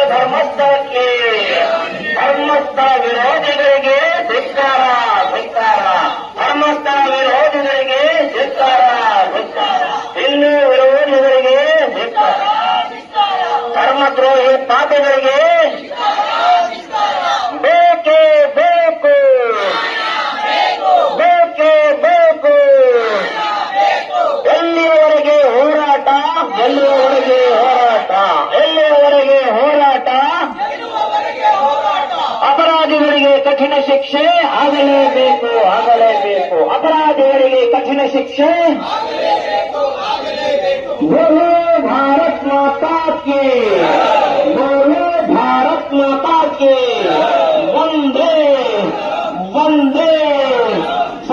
ಧರ್ಮಸ್ಥಳಕ್ಕೆ, ಧರ್ಮಸ್ಥಳ ವಿರೋಧಿಗಳಿಗೆ ಧಿಕ್ಕಾರ ಧಿಕ್ಕಾರ, ಧರ್ಮಸ್ಥಳ ವಿರೋಧಿಗಳಿಗೆ ಧಿಕ್ಕಾರ ಧಿಕ್ಕಾರ, ಹಿಂದೂ ವಿರೋಧಿಗಳಿಗೆ ಧಿಕ್ಕಾರ, ಧರ್ಮದ್ರೋಹಿ ಪಾಪಿಗಳಿಗೆ ಬೇಕೇ ಬೇಕು, ಬೇಕೇ ಬೇಕು. ಎಲ್ಲಿಯವರೆಗೆ ಹೋರಾಟ, ಎಲ್ಲಿಯವರೆಗೆ ಹೋರಾಟ, ಎಲ್ಲಿಯವರೆಗೆ ಹೋರಾಟ, ಅಪರಾಧಿಗಳಿಗೆ ಕಠಿಣ ಶಿಕ್ಷೆ ಆಗಲೇಬೇಕು, ಆಗಲೇಬೇಕು. ಅಪರಾಧಿಗಳಿಗೆ ಕಠಿಣ ಶಿಕ್ಷೆ. ಬೋಲೋ ಭಾರತ್ ಮಾತಾ ಕಿ.